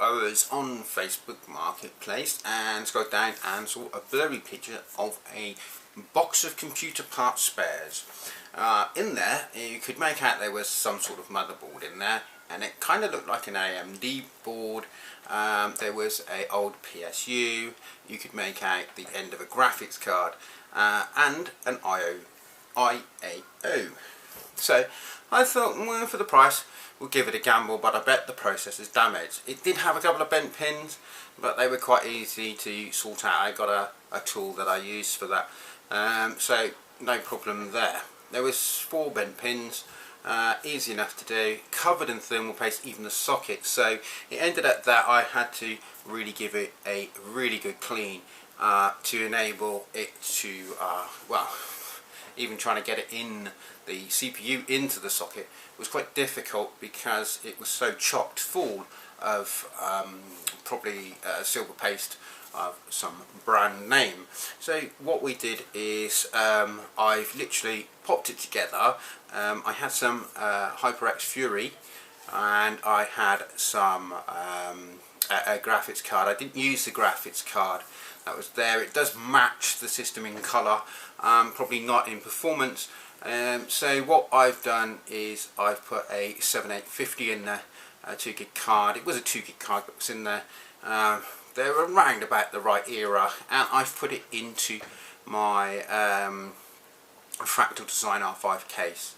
I was on Facebook Marketplace and scrolled down and saw a blurry picture of a box of computer part spares. In there you could make out there was some sort of motherboard in there, and it kind of looked like an AMD board. There was a old PSU, you could make out the end of a graphics card, and an IAO. So I thought, well, for the price we'll give it a gamble, but I bet the processor's damaged. It did have a couple of bent pins, but they were quite easy to sort out. I got a tool that I used for that, so no problem there. There was 4 bent pins, easy enough to do, covered in thermal paste, even the socket. So it ended up that I had to really give it a really good clean to enable it to, well, even trying to get it in the CPU into the socket was quite difficult because it was so chocked full of probably silver paste of some brand name. So what we did is I've literally popped it together. I had some HyperX Fury, and I had some a graphics card. I didn't use the graphics card that was there. It does match the system in colour, probably not in performance. So what I've done is I've put a 7850 in there, a 2GB card. It was a 2GB card that was in there. They're around about the right era, and I've put it into my Fractal Design R5 case.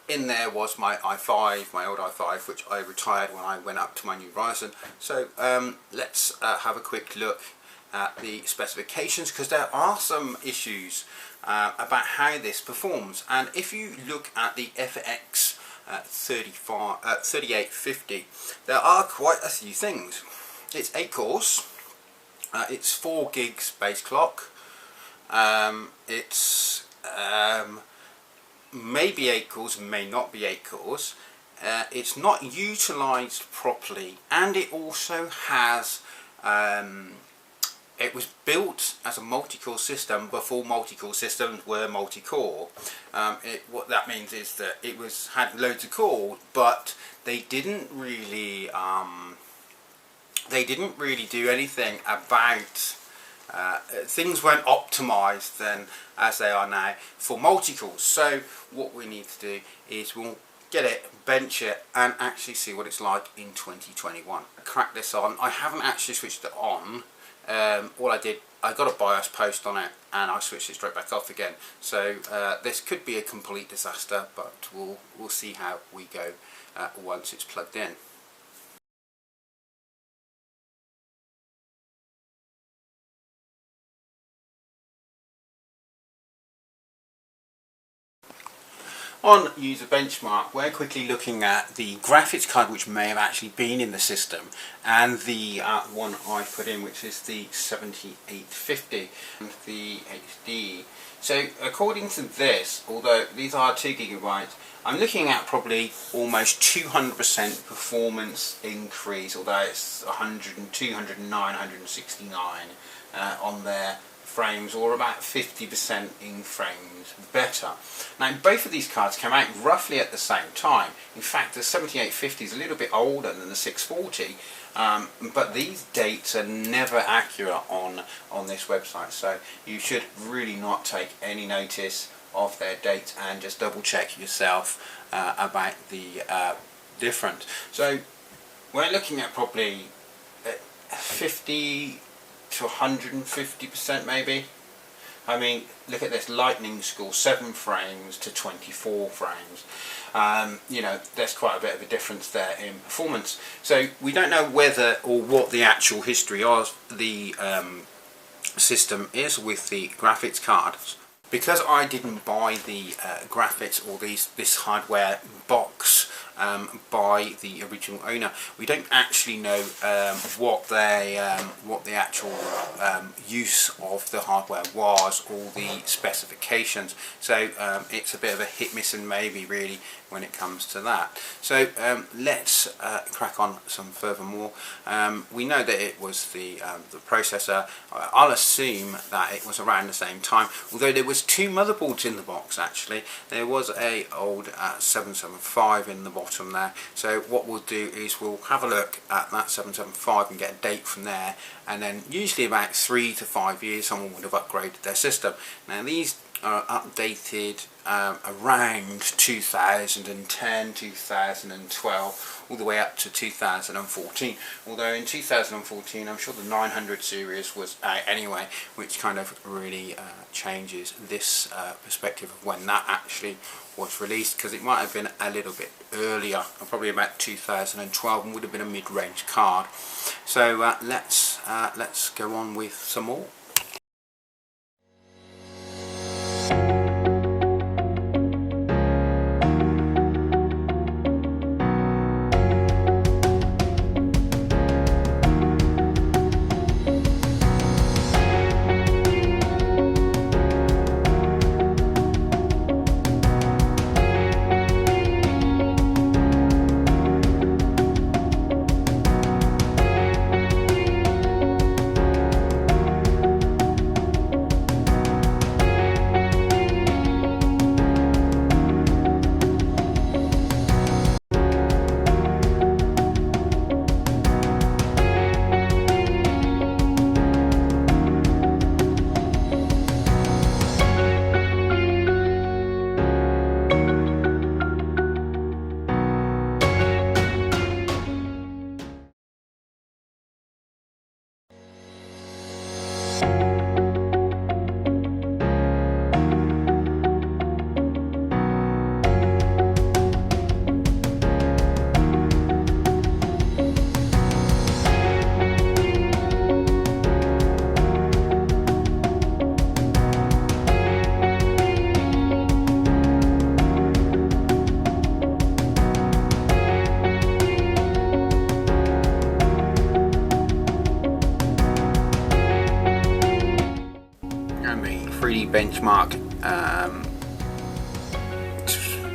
In there was my i5, my old i5, which I retired when I went up to my new Ryzen. So let's have a quick look at the specifications, because there are some issues about how this performs. And if you look at the FX 3850, there are quite a few things. It's 8 cores, it's 4 gigs base clock, it's maybe 8 cores, may not be 8 cores. It's not utilised properly, and it also has it was built as a multi-core system before multi-core systems were multi-core. What that means is that it had loads of cores, but they didn't really do anything about things weren't optimized then as they are now for multi-cores. So what we need to do is we'll get it, bench it, and actually see what it's like in 2021. Crack this on. I haven't actually switched it on. All I did, I got a BIOS post on it and I switched it straight back off again. So this could be a complete disaster, but we'll see how we go once it's plugged in. On user benchmark, we're quickly looking at the graphics card which may have actually been in the system, and the one I put in, which is the 7850, and the HD. So according to this, although these are 2GB, I'm looking at probably almost 200% performance increase, although it's 102, 109, 169 on their frames, or about 50% in frames better. Now both of these cards came out roughly at the same time. In fact, the 7850 is a little bit older than the 640, but these dates are never accurate on this website, so you should really not take any notice of their dates and just double check yourself about the difference. So we're looking at probably 50 to 150% maybe. I mean, look at this lightning score, 7 frames to 24 frames. You know, there's quite a bit of a difference there in performance. So we don't know whether or what the actual history of the system is with the graphics cards. Because I didn't buy the graphics or this hardware box by the original owner, we don't actually know what the actual use of the hardware was, or the specifications. So it's a bit of a hit, miss and maybe really when it comes to that. So let's crack on some furthermore. We know that it was the processor. I'll assume that it was around the same time, although there was 2 motherboards in the box actually. There was a old 775 in the box bottom there. So what we'll do is we'll have a look at that 775 and get a date from there, and then usually about 3 to 5 years someone would have upgraded their system. Now these are updated around 2010, 2012, all the way up to 2014. Although in 2014 I'm sure the 900 series was out anyway, which kind of really changes this perspective of when that actually was released, because it might have been a little bit earlier, probably about 2012, and would have been a mid-range card. So let's go on with some more. Benchmark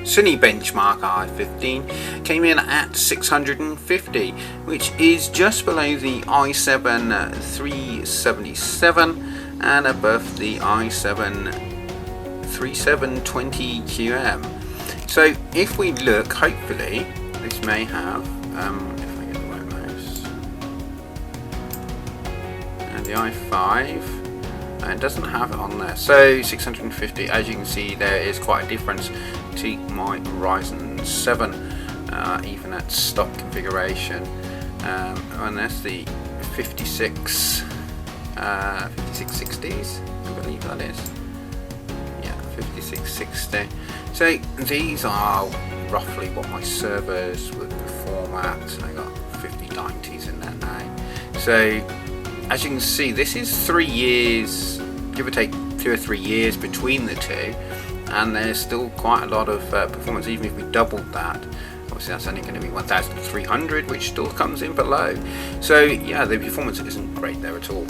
Cine Benchmark i15 came in at 650, which is just below the i7 377 and above the i7 3720QM. So if we look, hopefully this may have, if I get the right mouse, and the i5, and it doesn't have it on there. So 650, as you can see, there is quite a difference to my Ryzen 7, even at stock configuration. And that's the 5660s, I believe that is. Yeah, 5660. So these are roughly what my servers would perform at. I got 5090s in there now. So as you can see, this is 3 years, give or take 2 or 3 years between the two, and there's still quite a lot of performance. Even if we doubled that, obviously that's only going to be 1300, which still comes in below. So yeah, the performance isn't great there at all.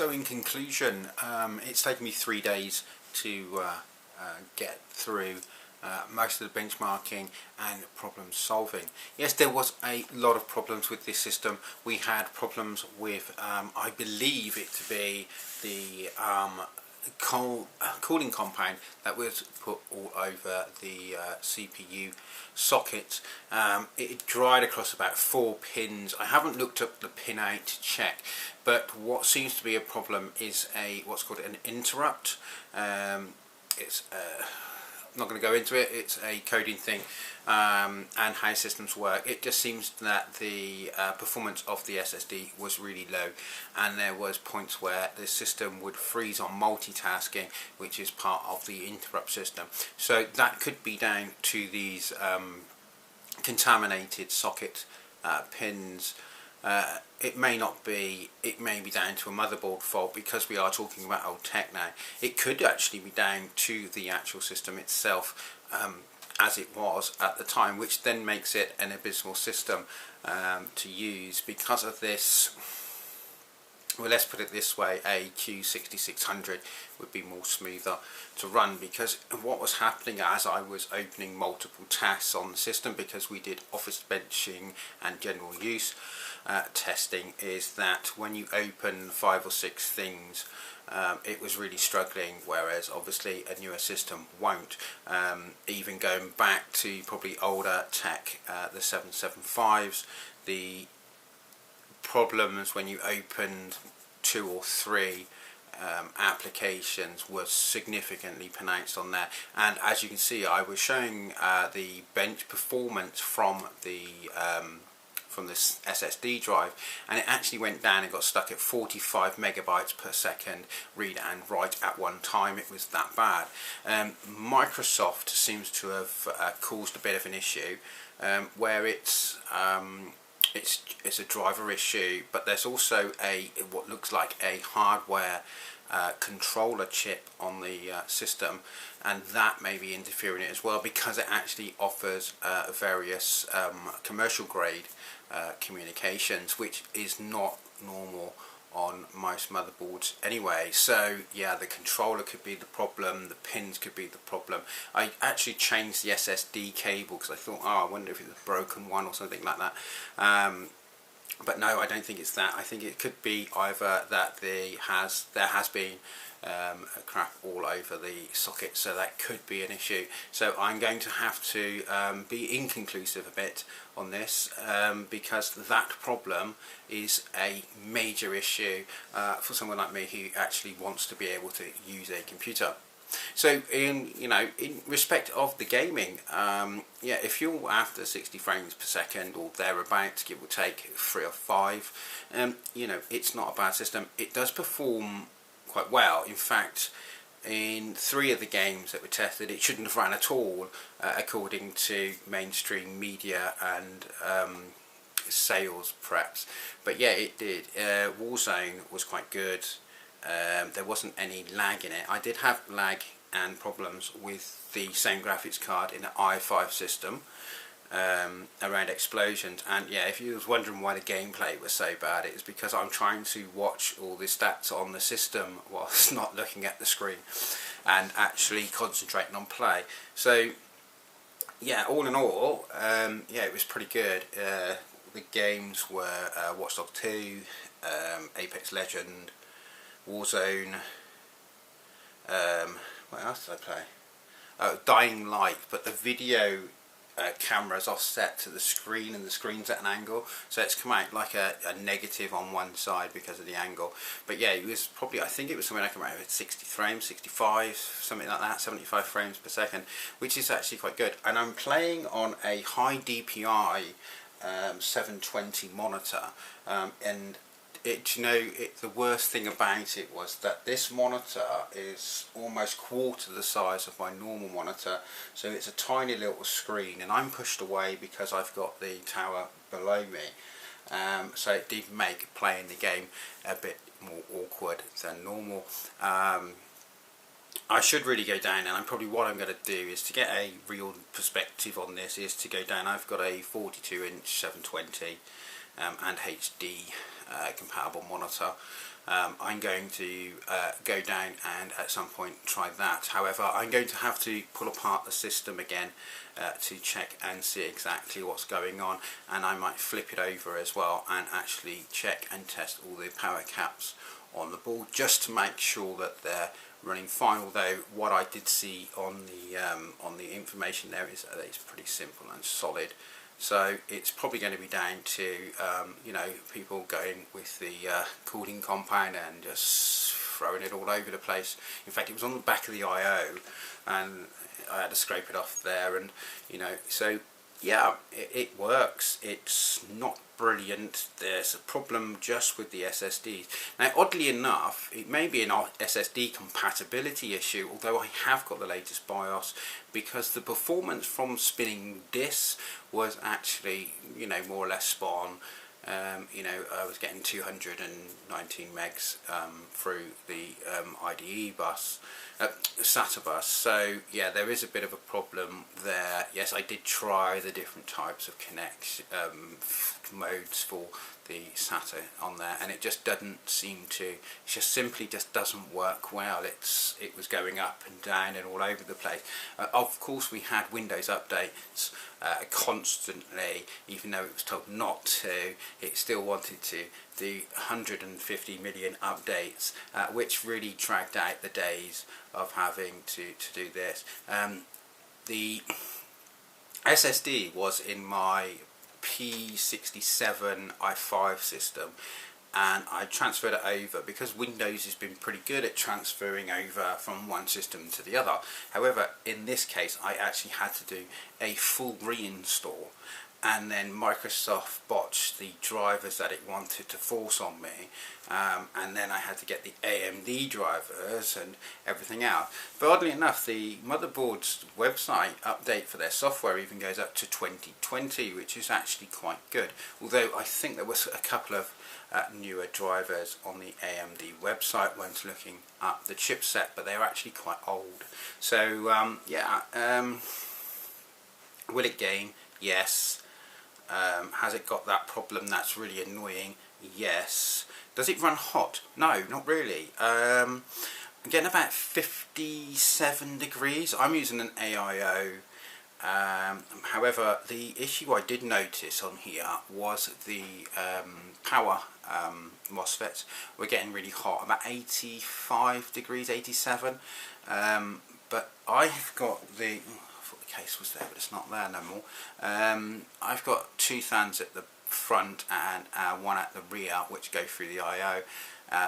So in conclusion, it's taken me 3 days to get through most of the benchmarking and problem solving. Yes, there was a lot of problems with this system. We had problems with, I believe it to be the cooling compound that was put all over the CPU socket. It dried across about 4 pins. I haven't looked up the pin out to check, but what seems to be a problem is what's called an interrupt. It's I'm not going to go into it. It's a coding thing and how systems work. It just seems that the performance of the SSD was really low, and there was points where the system would freeze on multitasking, which is part of the interrupt system. So that could be down to these contaminated socket pins. It may not be, it may be down to a motherboard fault, because we are talking about old tech now. It could actually be down to the actual system itself, as it was at the time, which then makes it an abysmal system to use because of this. Well, let's put it this way, a Q6600 would be more smoother to run, because what was happening as I was opening multiple tasks on the system, because we did office benching and general use testing, is that when you open 5 or 6 things, it was really struggling, whereas obviously a newer system won't. Even going back to probably older tech, the 775s, the problems when you opened 2 or 3 applications was significantly pronounced on there. And as you can see, I was showing the bench performance from this SSD drive, and it actually went down and got stuck at 45 megabytes per second read and write at one time. It was that bad. Microsoft seems to have caused a bit of an issue where it's a driver issue, but there's also what looks like a hardware controller chip on the system, and that may be interfering it as well, because it actually offers various commercial grade communications, which is not normal on most motherboards anyway. So yeah, the controller could be the problem, the pins could be the problem. I actually changed the SSD cable because I thought, oh, I wonder if it's a broken one or something like that. But no, I don't think it's that. I think it could be either that there has been crap all over the socket, so that could be an issue. So I'm going to have to be inconclusive a bit on this, because that problem is a major issue for someone like me who actually wants to be able to use a computer. So in respect of the gaming, yeah, if you're after 60 frames per second or thereabouts, give or take 3 or 5, it's not a bad system. It does perform quite well. In fact, in 3 of the games that were tested, it shouldn't have run at all, according to mainstream media and sales preps. But yeah, it did. Warzone was quite good. There wasn't any lag in it. I did have lag and problems with the same graphics card in the i5 system around explosions, and yeah, if you was wondering why the gameplay was so bad, it was because I'm trying to watch all the stats on the system whilst not looking at the screen and actually concentrating on play. So yeah, all in all, yeah, it was pretty good. The games were Watch Dogs 2, Apex Legend, Warzone, what else did I play? Oh, Dying Light, but the video camera's offset to the screen, and the screen's at an angle, so it's come out like a negative on one side because of the angle. But yeah, it was probably, I think it was something like around 60 frames, 65, something like that, 75 frames per second, which is actually quite good. And I'm playing on a high DPI 720 monitor, and the worst thing about it was that this monitor is almost quarter the size of my normal monitor, so it's a tiny little screen, and I'm pushed away because I've got the tower below me, so it did make playing the game a bit more awkward than normal. I should really go down, and what I'm going to do is, to get a real perspective on this, is to go down. I've got a 42-inch 720 and HD compatible monitor, I'm going to go down and at some point try that. However, I'm going to have to pull apart the system again to check and see exactly what's going on, and I might flip it over as well and actually check and test all the power caps on the board just to make sure that they're running fine. Although what I did see on the information there is that it's pretty simple and solid. So it's probably going to be down to you know, people going with the cooling compound and just throwing it all over the place. In fact, it was on the back of the I/O, and I had to scrape it off there, and you know, so yeah, it works. It's not brilliant. There's a problem just with the SSDs. Now, oddly enough, it may be an SSD compatibility issue, although I have got the latest BIOS, because the performance from spinning disks was actually, you know, more or less spot on. You know, I was getting 219 megs through the IDE bus, SATA bus. So yeah, there is a bit of a problem there. Yes, I did try the different types of modes for the SATA on there, and it just doesn't seem to. It just simply just doesn't work well. It was going up and down and all over the place. Of course, we had Windows updates constantly, even though it was told not to. It still wanted to do 150 million updates, which really dragged out the days of having to do this. The SSD was in my P67 i5 system, and I transferred it over because Windows has been pretty good at transferring over from one system to the other. However, in this case, I actually had to do a full reinstall, and then Microsoft botched the drivers that it wanted to force on me, and then I had to get the AMD drivers and everything else. But oddly enough, the motherboard's website update for their software even goes up to 2020, which is actually quite good. Although I think there was a couple of newer drivers on the AMD website when looking up the chipset, but they're actually quite old. So yeah, will it gain? Yes. Has it got that problem that's really annoying? Yes. Does it run hot? No, not really. I'm getting about 57 degrees. I'm using an AIO. However, the issue I did notice on here was the power MOSFETs were getting really hot, about 85 degrees, 87. But I've got the... case was there, but it's not there no more. I've got two fans at the front and one at the rear, which go through the I/O.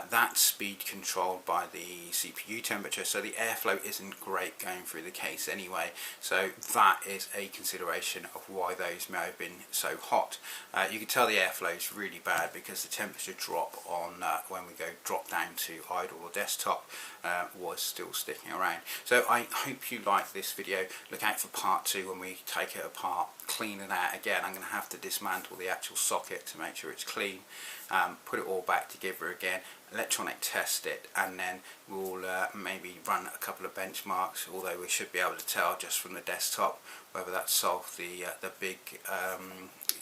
That's speed controlled by the CPU temperature, so the airflow isn't great going through the case anyway. So that is a consideration of why those may have been so hot. You can tell the airflow is really bad because the temperature drop on when we drop down to idle or desktop was still sticking around. So I hope you like this video. Look out for part 2 when we take it apart, clean it out again. I'm going to have to dismantle the actual socket to make sure it's clean, put it all back together again, electronic test it, and then we'll maybe run a couple of benchmarks, although we should be able to tell just from the desktop whether that's solved the big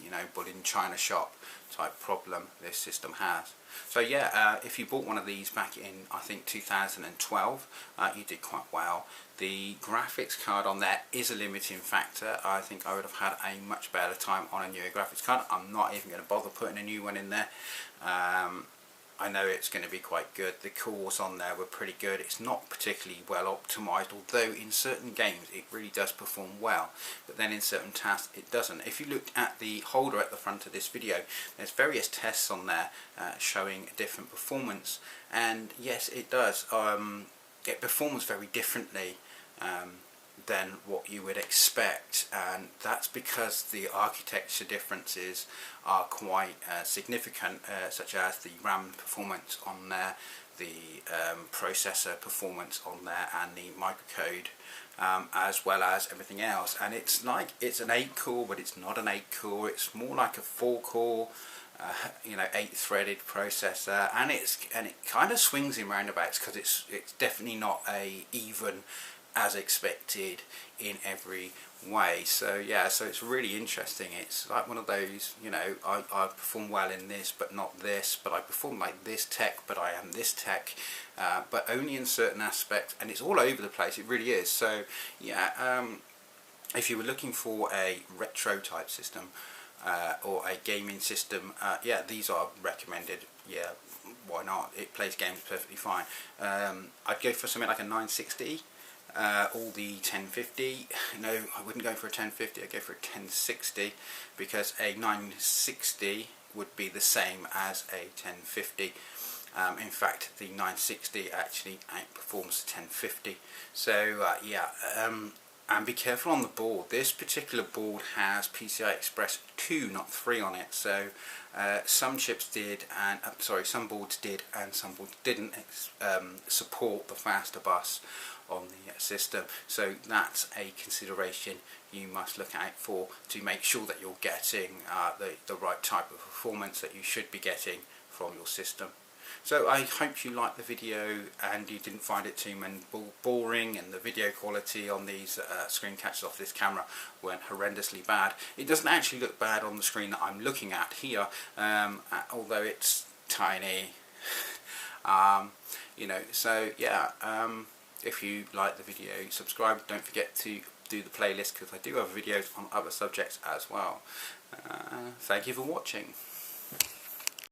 you know, bull in China shop type problem this system has. So yeah, if you bought one of these back in, I think 2012, you did quite well. The graphics card on there is a limiting factor. I think I would have had a much better time on a newer graphics card. I'm not even going to bother putting a new one in there. I know it's going to be quite good. The cores on there were pretty good. It's not particularly well optimized, although in certain games it really does perform well, but then in certain tasks it doesn't. If you looked at the holder at the front of this video, there's various tests on there showing different performance, and yes, it does. It performs very differently than what you would expect, and that's because the architecture differences are quite significant, such as the RAM performance on there, the processor performance on there, and the microcode, as well as everything else. And it's like it's an 8-core, but it's not an 8-core. It's more like a 4-core, you know, 8-threaded processor, and it kind of swings in roundabouts because it's definitely not a even as expected in every way. So yeah, so it's really interesting. It's like one of those, you know, I perform well in this but not this, but I perform like this tech but I am this tech, but only in certain aspects, and it's all over the place. It really is. So yeah, if you were looking for a retro type system or a gaming system, yeah, these are recommended. Yeah, why not? It plays games perfectly fine. I'd go for something like a 960 or the 1050. No, I wouldn't go for a 1050, I'd go for a 1060, because a 960 would be the same as a 1050. In fact, the 960 actually outperforms the 1050. So yeah, and be careful on the board. This particular board has PCI Express 2, not 3 on it. So some chips did, and some boards did, and some boards didn't support the faster bus on the system. So that's a consideration you must look out for to make sure that you're getting the right type of performance that you should be getting from your system. So I hope you liked the video and you didn't find it too boring, and the video quality on these screen catches off this camera weren't horrendously bad. It doesn't actually look bad on the screen that I'm looking at here, although it's tiny. You know, so yeah, if you like the video, subscribe. Don't forget to do the playlist, because I do have videos on other subjects as well. Thank you for watching.